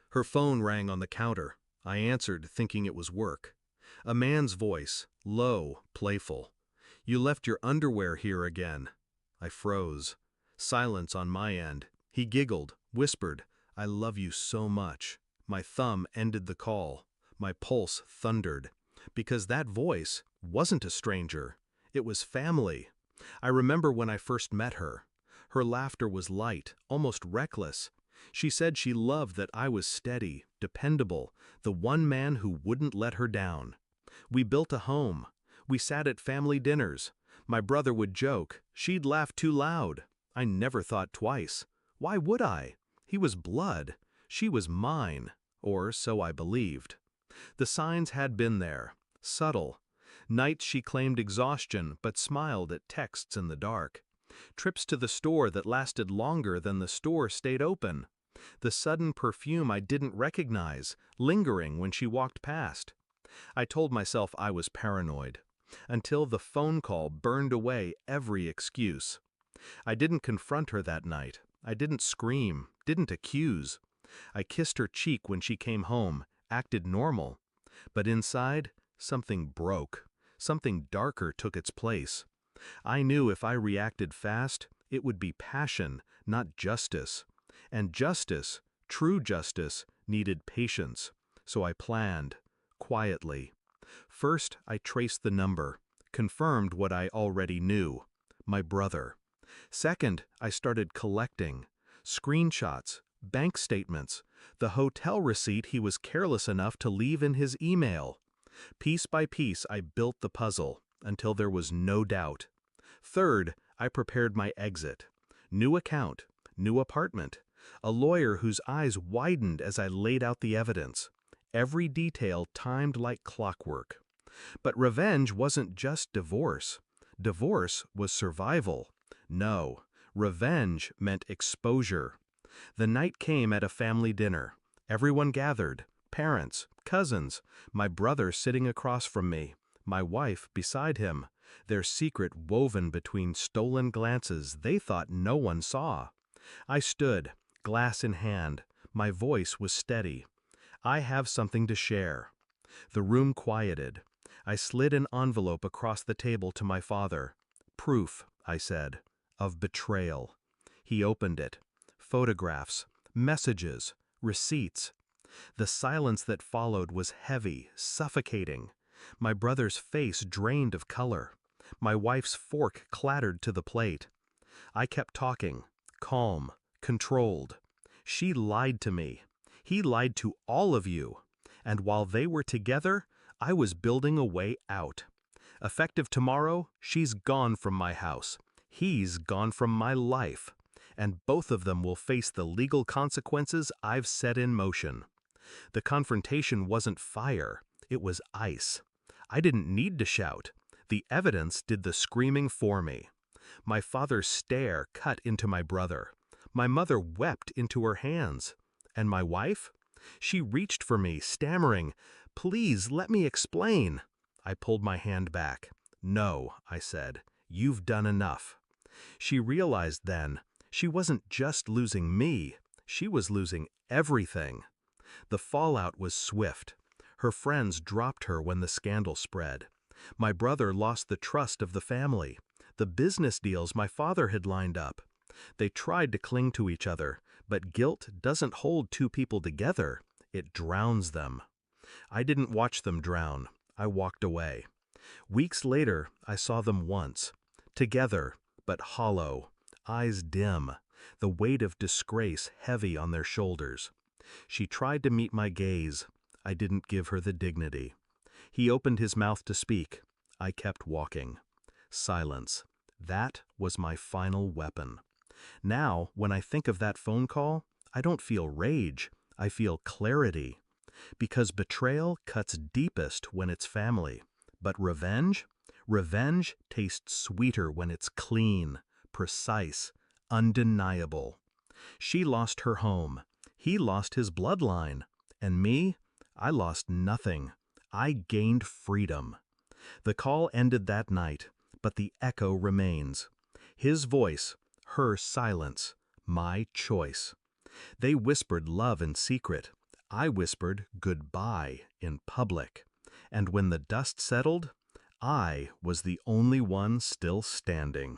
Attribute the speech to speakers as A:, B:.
A: Her phone rang on the counter. I answered, thinking it was work. A man's voice, low, playful. "You left your underwear here again." I froze. Silence on my end. He giggled, whispered, "I love you so much." My thumb ended the call. My pulse thundered. Because that voice wasn't a stranger. It was family. I remember when I first met her. Her laughter was light, almost reckless. She said she loved that I was steady, dependable, the one man who wouldn't let her down. We built a home. We sat at family dinners. My brother would joke, she'd laugh too loud. I never thought twice. Why would I? He was blood. She was mine. Or so I believed. The signs had been there. Subtle. Nights she claimed exhaustion but smiled at texts in the dark. Trips to the store that lasted longer than the store stayed open. The sudden perfume I didn't recognize, lingering when she walked past. I told myself I was paranoid. Until the phone call burned away every excuse. I didn't confront her that night. I didn't scream, didn't accuse. I kissed her cheek when she came home, acted normal. But inside, something broke. Something darker took its place. I knew if I reacted fast, it would be passion, not justice. And justice, true justice, needed patience. So I planned, quietly. First, I traced the number, confirmed what I already knew, my brother. Second, I started collecting. Screenshots, bank statements, the hotel receipt he was careless enough to leave in his email. Piece by piece, I built the puzzle, until there was no doubt. Third, I prepared my exit. New account, new apartment, a lawyer whose eyes widened as I laid out the evidence. Every detail timed like clockwork. But revenge wasn't just divorce. Divorce was survival. No, revenge meant exposure. The night came at a family dinner. Everyone gathered. Parents, cousins, my brother sitting across from me, my wife beside him, their secret woven between stolen glances they thought no one saw. I stood, glass in hand. My voice was steady. "I have something to share." The room quieted. I slid an envelope across the table to my father. "Proof," I said, "of betrayal." He opened it. Photographs, messages, receipts. The silence that followed was heavy, suffocating. My brother's face drained of color. My wife's fork clattered to the plate. I kept talking, calm, controlled. She lied to me. He lied to all of you. And while they were together, I was building a way out. Effective tomorrow, she's gone from my house. He's gone from my life. And both of them will face the legal consequences I've set in motion. The confrontation wasn't fire, it was ice. I didn't need to shout. The evidence did the screaming for me. My father's stare cut into my brother. My mother wept into her hands. And my wife? She reached for me, stammering, "Please, let me explain." I pulled my hand back. "No," I said, "you've done enough." She realized then, she wasn't just losing me, she was losing everything. The fallout was swift. Her friends dropped her when the scandal spread. My brother lost the trust of the family, the business deals my father had lined up. They tried to cling to each other, but guilt doesn't hold two people together, it drowns them. I didn't watch them drown, I walked away. Weeks later, I saw them once. Together, but hollow, eyes dim, the weight of disgrace heavy on their shoulders. She tried to meet my gaze. I didn't give her the dignity. He opened his mouth to speak. I kept walking. Silence. That was my final weapon. Now, when I think of that phone call, I don't feel rage. I feel clarity. Because betrayal cuts deepest when it's family. But revenge? Revenge tastes sweeter when it's clean, precise, undeniable. She lost her home. He lost his bloodline. And me? I lost nothing. I gained freedom. The call ended that night, but the echo remains. His voice, her silence, my choice. They whispered love in secret. I whispered goodbye in public, and when the dust settled, I was the only one still standing.